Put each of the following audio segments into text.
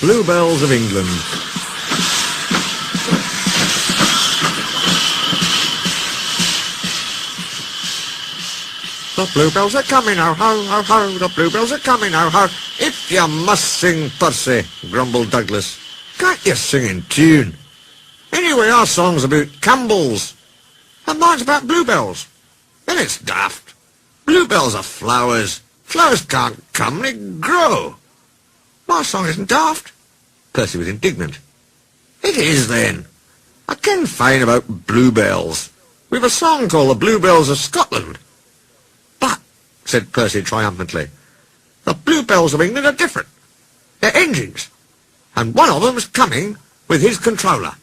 Bluebells of England. The bluebells are coming, ho, ho, ho, ho, the bluebells are coming, ho, ho. If you must sing, Percy, grumbled Douglas, can't you sing in tune? Anyway, our song's about Campbells, and mine's about bluebells. Then it's daft. Bluebells are flowers. Flowers can't come, they grow. My song isn't daft. Percy was indignant. It is, then. I ken fine about bluebells. We've a song called the Bluebells of Scotland. But, said Percy triumphantly, the Bluebells of England are different. They're engines, and one of them's coming with his controller.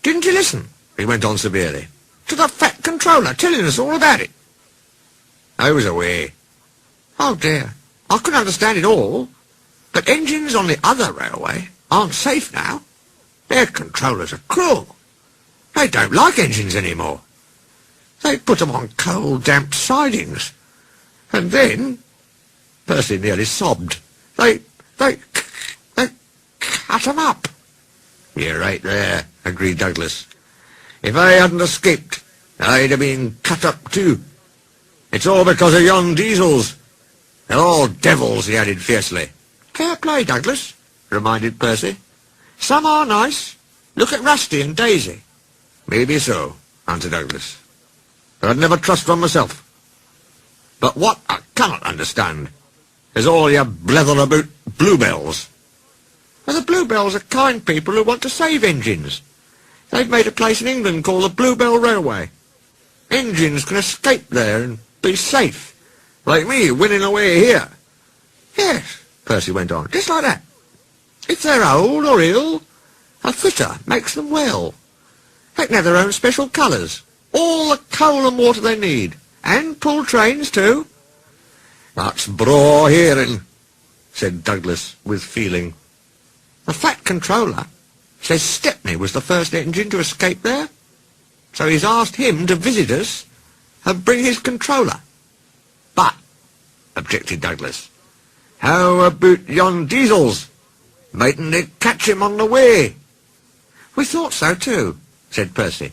Didn't you listen, he went on severely, to the fat controller telling us all about it? I was away. Oh dear, I couldn't understand it all, but engines on the other railway aren't safe now. Their controllers are cruel. They don't like engines anymore. They put them on cold, damp sidings. And then, Percy nearly sobbed, they cut them up. You're right there, agreed Douglas. If I hadn't escaped, I'd have been cut up too. It's all because of yon diesels. They're all devils, he added fiercely. Fair play, Douglas, reminded Percy. Some are nice. Look at Rusty and Daisy. Maybe so, answered Douglas. I'd never trust one myself. But what I cannot understand is all your blether about bluebells. Well, the bluebells are kind people who want to save engines. They've made a place in England called the Bluebell Railway. Engines can escape there and be safe, like me winning away here. Yes, Percy went on, just like that. If they're old or ill, a fitter makes them well. They can have their own special colours, all the coal and water they need, and pull trains too. That's braw hearing, said Douglas with feeling. The fat controller says Stepney was the first engine to escape there, so he's asked him to visit us and bring his controller. But, objected Douglas, how about yon diesels? Mightn't they catch him on the way? We thought so too, said Percy.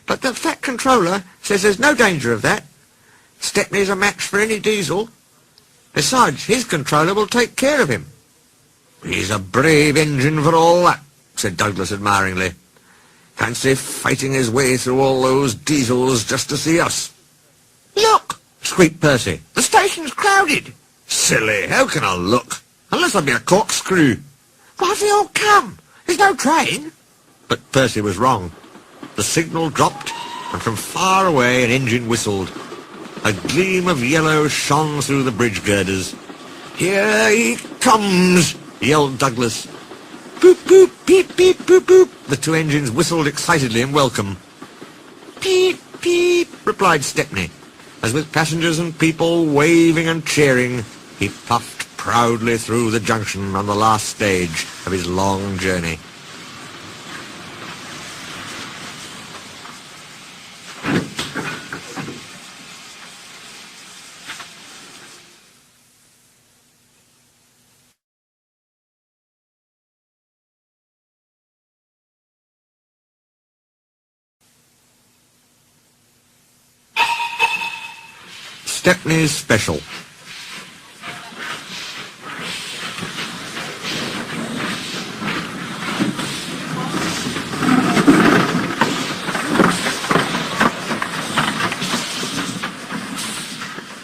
But the fat controller says there's no danger of that. Stepney's a match for any diesel. Besides, his controller will take care of him. He's a brave engine for all that, said Douglas admiringly. Fancy fighting his way through all those diesels just to see us. Look, squeaked Percy, the station's crowded. Silly, how can I look? Unless I be a corkscrew. Why have they all come? There's no train. But Percy was wrong. The signal dropped, and from far away an engine whistled. A gleam of yellow shone through the bridge girders. Here he comes, yelled Douglas. Boop, boop, beep, beep, boop, boop. The two engines whistled excitedly in welcome. Peep, peep, replied Stepney, as with passengers and people waving and cheering, he puffed proudly through the junction on the last stage of his long journey. Stepney's Special.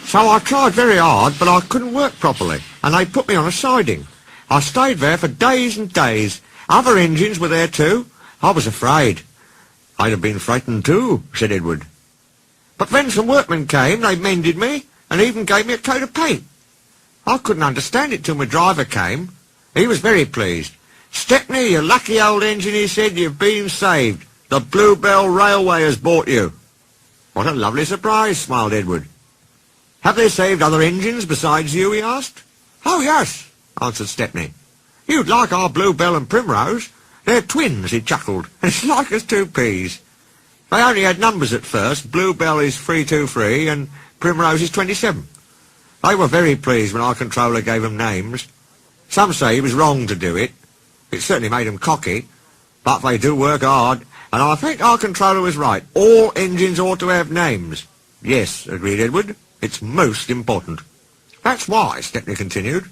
So I tried very hard, but I couldn't work properly, and they put me on a siding. I stayed there for days and days. Other engines were there too. I was afraid. I'd have been frightened too, said Edward. But then some workmen came, they mended me, and even gave me a coat of paint. I couldn't understand it till my driver came. He was very pleased. Stepney, you lucky old engine, he said, you've been saved. The Bluebell Railway has bought you. What a lovely surprise, smiled Edward. Have they saved other engines besides you, he asked. Oh, yes, answered Stepney. You'd like our Bluebell and Primrose. They're twins, he chuckled, and it's like as two peas. They only had numbers at first. Bluebell is 323 and Primrose is 27. They were very pleased when our controller gave them names. Some say he was wrong to do it. It certainly made him cocky, but they do work hard, and I think our controller was right. All engines ought to have names. Yes, agreed Edward. It's most important. That's why, Stepney continued,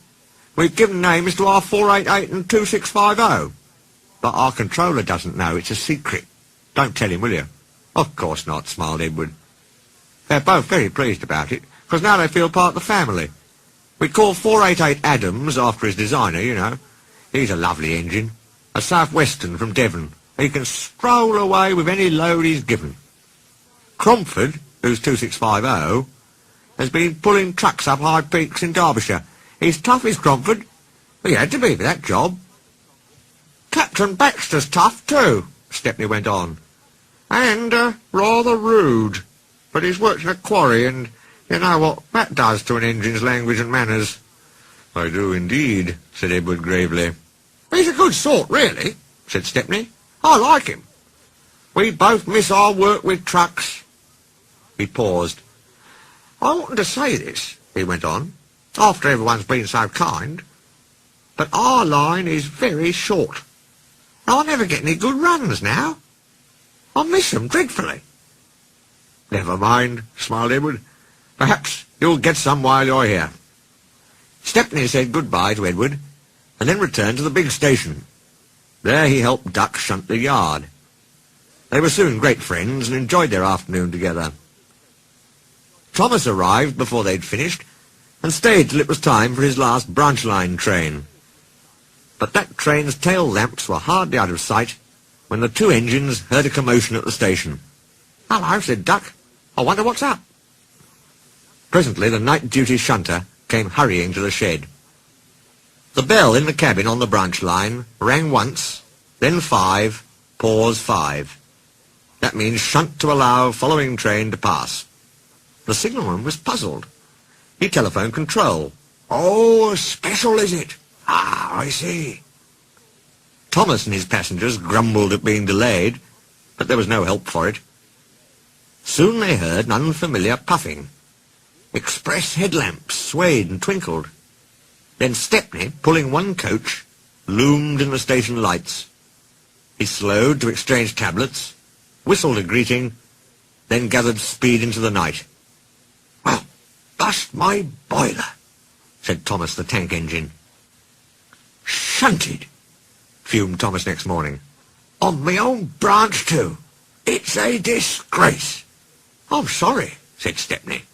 we've given names to our 488 and 2650. But our controller doesn't know. It's a secret. Don't tell him, will you? Of course not, smiled Edward. They're both very pleased about it, because now they feel part of the family. We call 488 Adams after his designer, you know. He's a lovely engine. A South-Western from Devon. He can stroll away with any load he's given. Cromford, who's 2650, has been pulling trucks up high peaks in Derbyshire. He's tough as Cromford. He had to be for that job. Captain Baxter's tough, too, Stepney went on. And rather rude. But he's worked in a quarry, and you know what that does to an engine's language and manners. I do indeed, said Edward gravely. He's a good sort, really, said Stepney. I like him. We both miss our work with trucks. He paused. I oughtn't to say this, he went on, after everyone's been so kind, but our line is very short. I never get any good runs now. I miss them dreadfully. Never mind, smiled Edward. Perhaps you'll get some while you're here. Stepney said goodbye to Edward, and then returned to the big station. There he helped Duck shunt the yard. They were soon great friends and enjoyed their afternoon together. Thomas arrived before they'd finished, and stayed till it was time for his last branch line train. But that train's tail lamps were hardly out of sight when the two engines heard a commotion at the station. "Hello," said Duck. "I wonder what's up." Presently the night-duty shunter came hurrying to the shed. The bell in the cabin on the branch line rang once, then 5, pause 5. That means shunt to allow following train to pass. The signalman was puzzled. He telephoned control. "Oh, a special, is it? Ah, I see." Thomas and his passengers grumbled at being delayed, but there was no help for it. Soon they heard an unfamiliar puffing. Express headlamps swayed and twinkled. Then Stepney, pulling one coach, loomed in the station lights. He slowed to exchange tablets, whistled a greeting, then gathered speed into the night. "Well, bust my boiler," said Thomas the tank engine. "Shunted," fumed Thomas next morning. "On my own branch, too. It's a disgrace." "I'm sorry," said Stepney.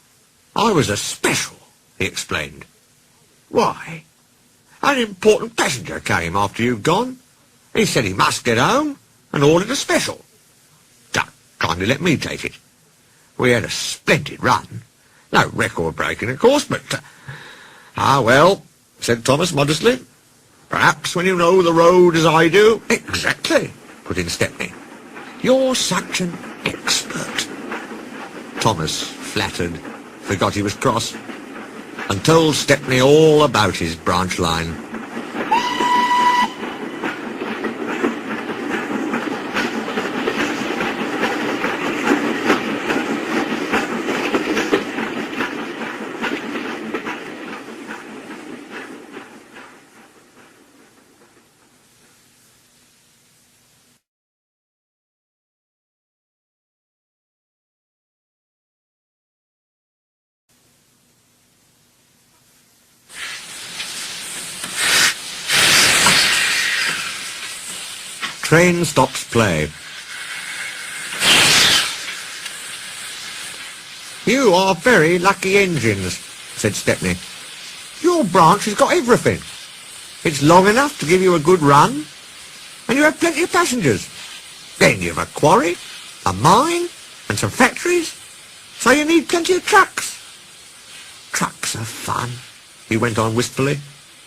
"I was a special," he explained. "Why?" "An important passenger came after you'd gone. He said he must get home and ordered a special. Duck kindly let me take it. We had a splendid run. No record-breaking, of course, but... "Ah, well," said Thomas modestly. "Perhaps when you know the road as I do—" "Exactly," put in Stepney. "You're such an expert." Thomas, flattered, forgot he was cross, and told Stepney all about his branch line. Train stops play. "You are very lucky engines," said Stepney. "Your branch has got everything. It's long enough to give you a good run, and you have plenty of passengers. Then you've a quarry, a mine, and some factories, so you need plenty of trucks." "Trucks are fun," he went on wistfully.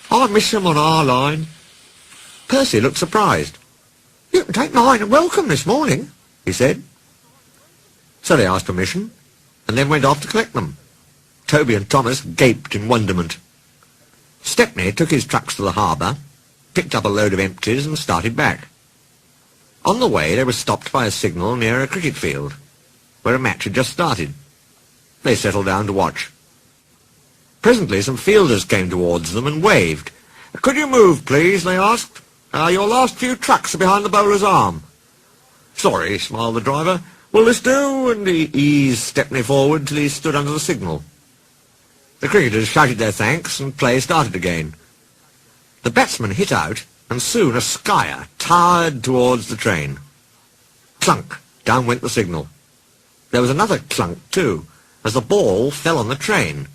"I miss them on our line." Percy looked surprised. "You can take mine and welcome this morning," he said. So they asked permission, and then went off to collect them. Toby and Thomas gaped in wonderment. Stepney took his trucks to the harbour, picked up a load of empties, and started back. On the way they were stopped by a signal near a cricket field, where a match had just started. They settled down to watch. Presently some fielders came towards them and waved. "Could you move, please?" they asked. "Your last few trucks are behind the bowler's arm." "Sorry," smiled the driver. "Will this do?" And he eased Stepney forward till he stood under the signal. The cricketers shouted their thanks, and play started again. The batsman hit out, and soon a skyer towered towards the train. Clunk! Down went the signal. There was another clunk, too, as the ball fell on the train,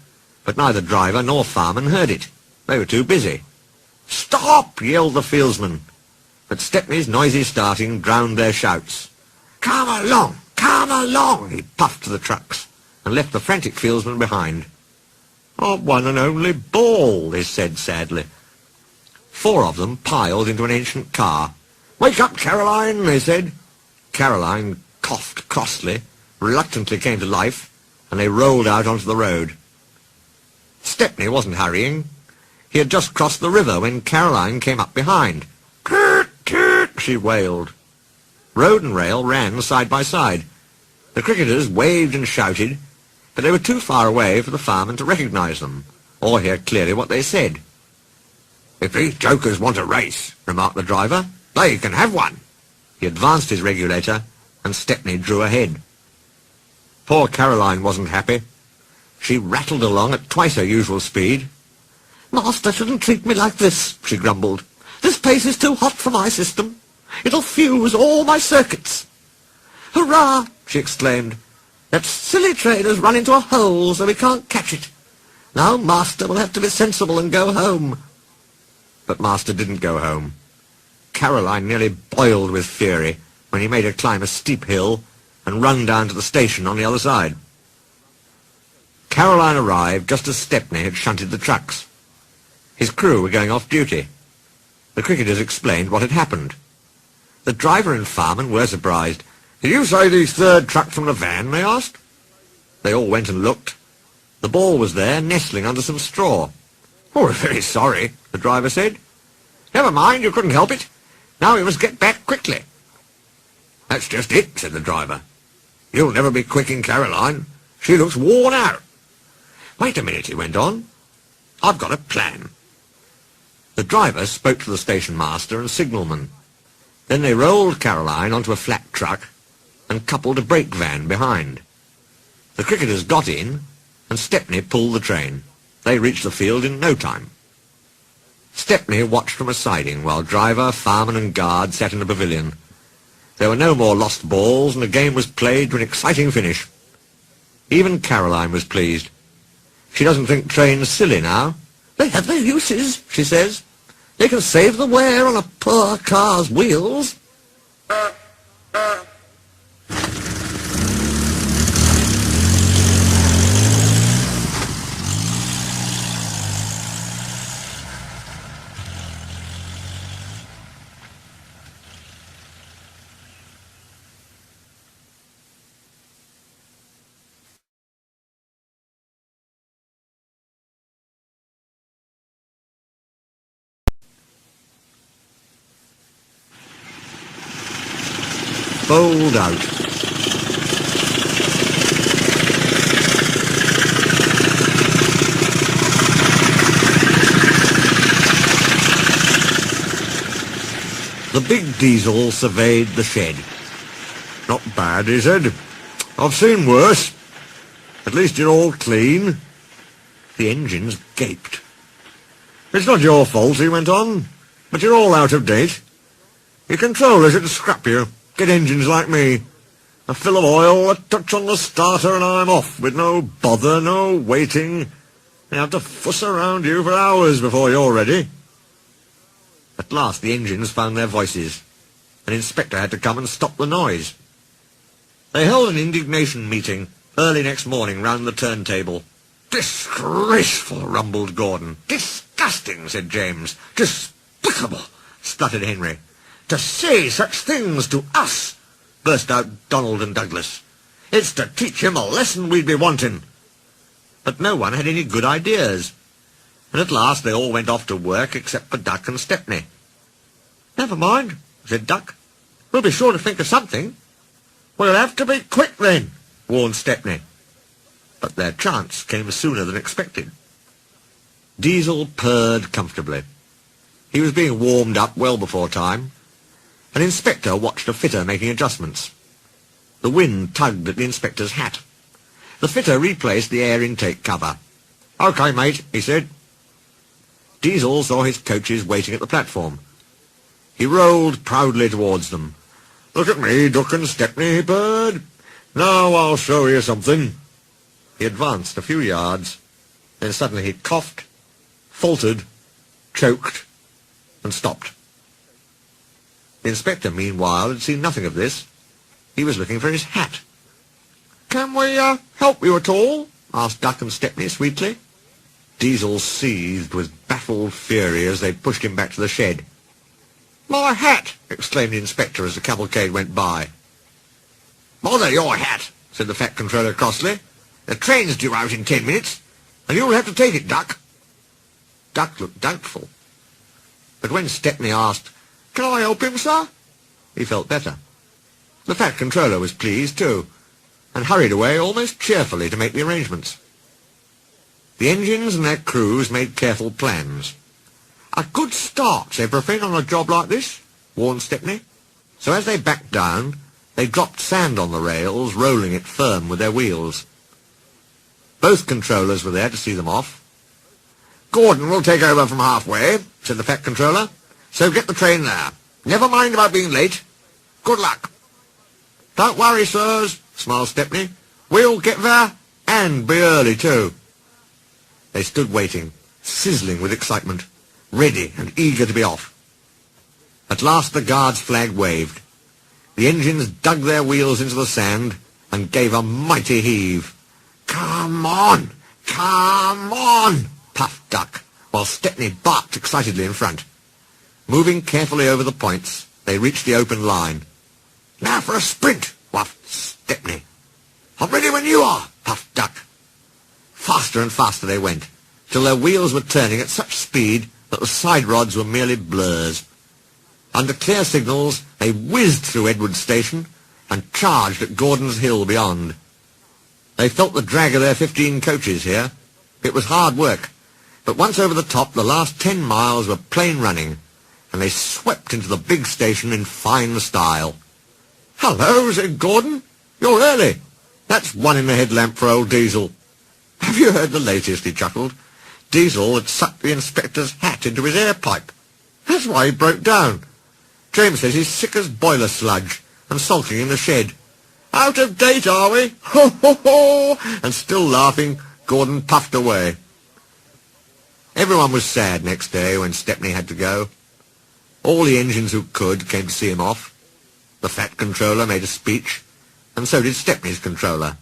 but neither driver nor fireman heard it. They were too busy. "Stop!" yelled the fieldsman, but Stepney's noisy starting drowned their shouts. "Come along! Come along!" he puffed to the trucks, and left the frantic fieldsman behind. "Our one and only ball," they said sadly. 4 of them piled into an ancient car. "Wake up, Caroline," they said. Caroline coughed crossly, reluctantly came to life, and they rolled out onto the road. Stepney wasn't hurrying. He had just crossed the river when Caroline came up behind. "Toot, toot," she wailed. Road and rail ran side by side. The cricketers waved and shouted, but they were too far away for the fireman to recognise them, or hear clearly what they said. "If these jokers want a race," remarked the driver, "they can have one." He advanced his regulator, and Stepney drew ahead. Poor Caroline wasn't happy. She rattled along at twice her usual speed. "Master shouldn't treat me like this," she grumbled. "This pace is too hot for my system. It'll fuse all my circuits." "Hurrah!" she exclaimed. "That silly train has run into a hole, so we can't catch it. Now Master will have to be sensible and go home." But Master didn't go home. Caroline nearly boiled with fury when he made her climb a steep hill and run down to the station on the other side. Caroline arrived just as Stepney had shunted the trucks. His crew were going off duty. The cricketers explained what had happened. The driver and fireman were surprised. "Did you say the 3rd truck from the van?" they asked. They all went and looked. The ball was there, nestling under some straw. "Oh, we're very sorry," the driver said. "Never mind, you couldn't help it. Now we must get back quickly." "That's just it," said the driver. "You'll never be quick in Caroline. She looks worn out." "Wait a minute," he went on. "I've got a plan." The driver spoke to the station master and signalman. Then they rolled Caroline onto a flat truck and coupled a brake van behind. The cricketers got in, and Stepney pulled the train. They reached the field in no time. Stepney watched from a siding while driver, fireman and guard sat in the pavilion. There were no more lost balls, and the game was played to an exciting finish. Even Caroline was pleased. She doesn't think trains silly now. "They have their uses," she says. "They can save the wear on a poor car's wheels." Bowled out. The big diesel surveyed the shed. "Not bad," he said. "I've seen worse. At least you're all clean." The engines gaped. "It's not your fault," he went on, "but you're all out of date. Your controllers should scrap you. Get engines like me. A fill of oil, a touch on the starter, and I'm off, with no bother, no waiting. They have to fuss around you for hours before you're ready." At last the engines found their voices. An inspector had to come and stop the noise. They held an indignation meeting early next morning round the turntable. "Disgraceful," rumbled Gordon. "Disgusting," said James. "Despicable," stuttered Henry. "To say such things to us," burst out Donald and Douglas. "It's to teach him a lesson we'd be wanting." But no one had any good ideas, and at last they all went off to work except for Duck and Stepney. "Never mind," said Duck. "We'll be sure to think of something." "We'll have to be quick then," warned Stepney. But their chance came sooner than expected. Diesel purred comfortably. He was being warmed up well before time. An inspector watched a fitter making adjustments. The wind tugged at the inspector's hat. The fitter replaced the air intake cover. "OK, mate," he said. Diesel saw his coaches waiting at the platform. He rolled proudly towards them. "Look at me, Duck and Stepney, bird. Now I'll show you something." He advanced a few yards, then suddenly he coughed, faltered, choked, and stopped. The inspector, meanwhile, had seen nothing of this. He was looking for his hat. "Can we help you at all?" asked Duck and Stepney sweetly. Diesel seethed with baffled fury as they pushed him back to the shed. "My hat!" exclaimed the inspector as the cavalcade went by. "Bother your hat," said the fat controller crossly. "The train's due out in 10 minutes, and you'll have to take it, Duck." Duck looked doubtful. But when Stepney asked, "Can I help him, sir?" he felt better. The fat controller was pleased, too, and hurried away almost cheerfully to make the arrangements. The engines and their crews made careful plans. "A good start's everything on a job like this," warned Stepney. So as they backed down, they dropped sand on the rails, rolling it firm with their wheels. Both controllers were there to see them off. "Gordon will take over from halfway," said the fat controller. "So get the train there. Never mind about being late. Good luck." "Don't worry, sirs," smiled Stepney. "We'll get there, and be early, too." They stood waiting, sizzling with excitement, ready and eager to be off. At last the guard's flag waved. The engines dug their wheels into the sand and gave a mighty heave. "Come on! Come on!" puffed Duck, while Stepney barked excitedly in front. Moving carefully over the points, they reached the open line. "Now for a sprint!" whuffed Stepney. "I'm ready when you are!" puffed Duck. Faster and faster they went, till their wheels were turning at such speed that the side rods were merely blurs. Under clear signals, they whizzed through Edward Station and charged at Gordon's Hill beyond. They felt the drag of their 15 coaches here. It was hard work, but once over the top, the last 10 miles were plain running, and they swept into the big station in fine style. "Hello," said Gordon. "You're early. That's one in the headlamp for old Diesel." "Have you heard the latest?" he chuckled. Diesel had sucked the inspector's hat into his air pipe. That's why he broke down. James says he's sick as boiler sludge and sulking in the shed. "Out of date, are we? Ho, ho, ho!" And still laughing, Gordon puffed away. Everyone was sad next day when Stepney had to go. All the engines who could came to see him off. The fat controller made a speech, and so did Stepney's controller.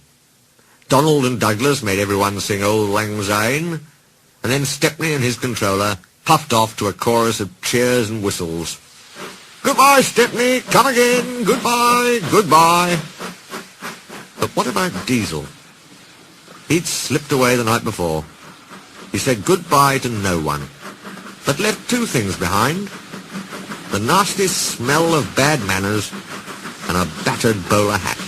Donald and Douglas made everyone sing Old Lang Syne, and then Stepney and his controller puffed off to a chorus of cheers and whistles. "Goodbye, Stepney, come again, goodbye, goodbye." But what about Diesel? He'd slipped away the night before. He said goodbye to no one, but left two things behind: the nasty smell of bad manners and a battered bowler hat.